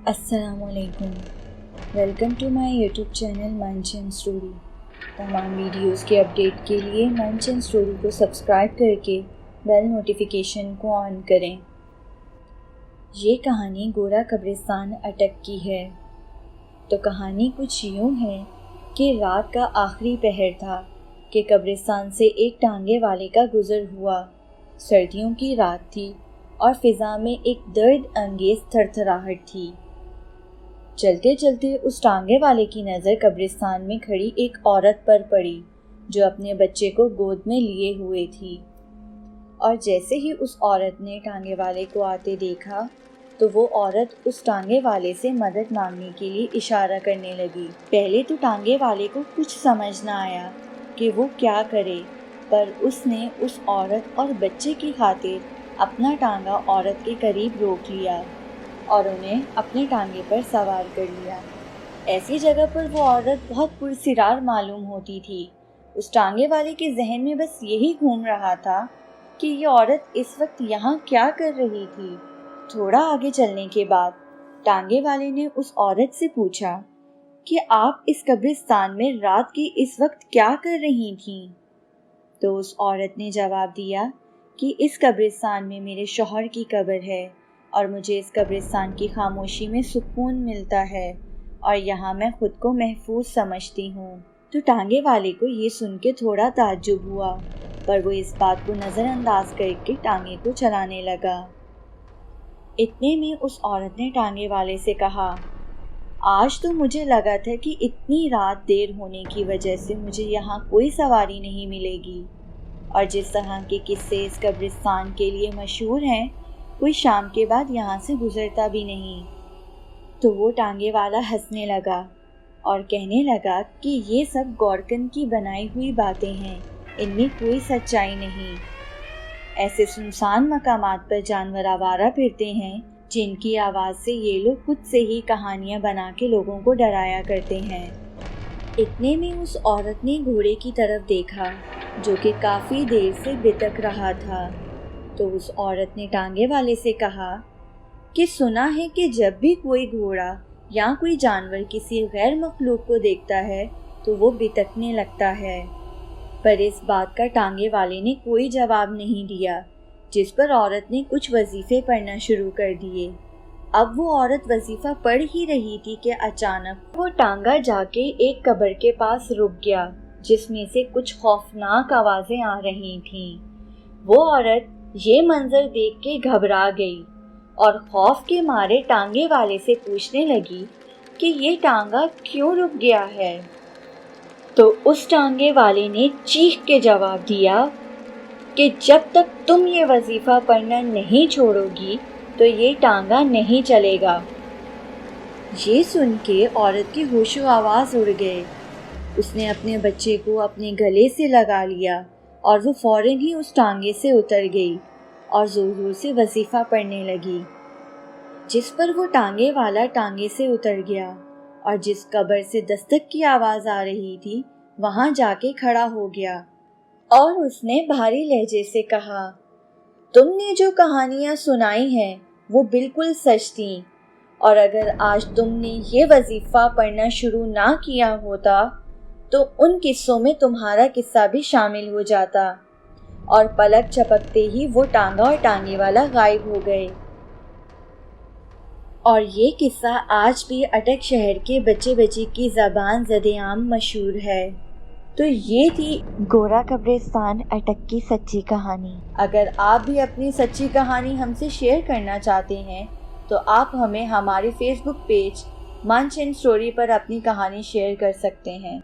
السلام علیکم، welcome to my YouTube channel Munch and Story. تمام ویڈیوز کے اپڈیٹ کے لیے منچ اینڈ اسٹوری کو سبسکرائب کر کے بیل نوٹیفیکیشن کو آن کریں۔ یہ کہانی گورا قبرستان اٹک کی ہے۔ تو کہانی کچھ یوں ہے کہ رات کا آخری پہر تھا کہ قبرستان سے ایک ٹانگے والے کا گزر ہوا۔ سردیوں کی رات تھی اور فضا میں ایک درد انگیز تھرتھراہٹ تھی۔ چلتے چلتے اس ٹانگے والے کی نظر قبرستان میں کھڑی ایک عورت پر پڑی جو اپنے بچے کو گود میں لیے ہوئے تھی، اور جیسے ہی اس عورت نے ٹانگے والے کو آتے دیکھا تو وہ عورت اس ٹانگے والے سے مدد مانگنے کے لیے اشارہ کرنے لگی۔ پہلے تو ٹانگے والے کو کچھ سمجھ نہ آیا کہ وہ کیا کرے، پر اس نے اس عورت اور بچے کی خاطر اپنا ٹانگا عورت کے قریب روک لیا اور انہیں اپنے ٹانگے پر سوار کر لیا۔ ایسی جگہ پر وہ عورت بہت پرسرار معلوم ہوتی تھی۔ اس ٹانگے والے کے ذہن میں بس یہی گھوم رہا تھا کہ یہ عورت اس وقت یہاں کیا کر رہی تھی۔ تھوڑا آگے چلنے کے بعد ٹانگے والے نے اس عورت سے پوچھا کہ آپ اس قبرستان میں رات کی اس وقت کیا کر رہی تھیں؟ تو اس عورت نے جواب دیا کہ اس قبرستان میں میرے شوہر کی قبر ہے اور مجھے اس قبرستان کی خاموشی میں سکون ملتا ہے اور یہاں میں خود کو محفوظ سمجھتی ہوں۔ تو ٹانگے والے کو یہ سن کے تھوڑا تعجب ہوا، پر وہ اس بات کو نظر انداز کر کے ٹانگے کو چلانے لگا۔ اتنے میں اس عورت نے ٹانگے والے سے کہا، آج تو مجھے لگا تھا کہ اتنی رات دیر ہونے کی وجہ سے مجھے یہاں کوئی سواری نہیں ملے گی، اور جس طرح کے قصے اس قبرستان کے لیے مشہور ہیں کوئی شام کے بعد یہاں سے گزرتا بھی نہیں۔ تو وہ ٹانگے والا ہنسنے لگا اور کہنے لگا کہ یہ سب گورکن کی بنائی ہوئی باتیں ہیں، ان میں کوئی سچائی نہیں۔ ایسے سنسان مقامات پر جانور آوارہ پھرتے ہیں جن کی آواز سے یہ لوگ خود سے ہی کہانیاں بنا کے لوگوں کو ڈرایا کرتے ہیں۔ اتنے میں اس عورت نے گھوڑے کی طرف دیکھا جو کہ کافی دیر سے بتک رہا تھا۔ تو اس عورت نے ٹانگے والے سے کہا کہ سنا ہے کہ جب بھی کوئی گھوڑا یا کوئی جانور کسی غیر مخلوق کو دیکھتا ہے تو وہ بتکنے لگتا ہے، پر اس بات کا ٹانگے والے نے کوئی جواب نہیں دیا، جس پر عورت نے کچھ وظیفے پڑھنا شروع کر دیے۔ اب وہ عورت وظیفہ پڑھ ہی رہی تھی کہ اچانک وہ ٹانگا جا کے ایک قبر کے پاس رک گیا جس میں سے کچھ خوفناک آوازیں آ رہی تھیں۔ وہ عورت یہ منظر دیکھ کے گھبرا گئی اور خوف کے مارے ٹانگے والے سے پوچھنے لگی کہ یہ ٹانگا کیوں رک گیا ہے؟ تو اس ٹانگے والے نے چیخ کے جواب دیا کہ جب تک تم یہ وظیفہ پڑھنا نہیں چھوڑو گی تو یہ ٹانگا نہیں چلے گا۔ یہ سن کے عورت کے ہوش و آواز اڑ گئے۔ اس نے اپنے بچے کو اپنے گلے سے لگا لیا اور وہ فوراً ہی اس ٹانگے سے اتر گئی اور زور زور سے وظیفہ پڑھنے لگی، جس پر وہ ٹانگے والا ٹانگے سے اتر گیا اور جس قبر سے دستک کی آواز آ رہی تھی وہاں جا کے کھڑا ہو گیا، اور اس نے بھاری لہجے سے کہا، تم نے جو کہانیاں سنائی ہیں وہ بالکل سچ تھیں، اور اگر آج تم نے یہ وظیفہ پڑھنا شروع نہ کیا ہوتا تو ان قصوں میں تمہارا قصہ بھی شامل ہو جاتا۔ اور پلک چپکتے ہی وہ ٹانگا اور ٹانگے والا غائب ہو گئے۔ اور یہ قصہ آج بھی اٹک شہر کے بچے بچی کی زبان زدِ عام مشہور ہے۔ تو یہ تھی گورا قبرستان اٹک کی سچی کہانی۔ اگر آپ بھی اپنی سچی کہانی ہم سے شیئر کرنا چاہتے ہیں تو آپ ہمیں ہمارے فیس بک پیج منچ اینڈ اسٹوری پر اپنی کہانی شیئر کر سکتے ہیں۔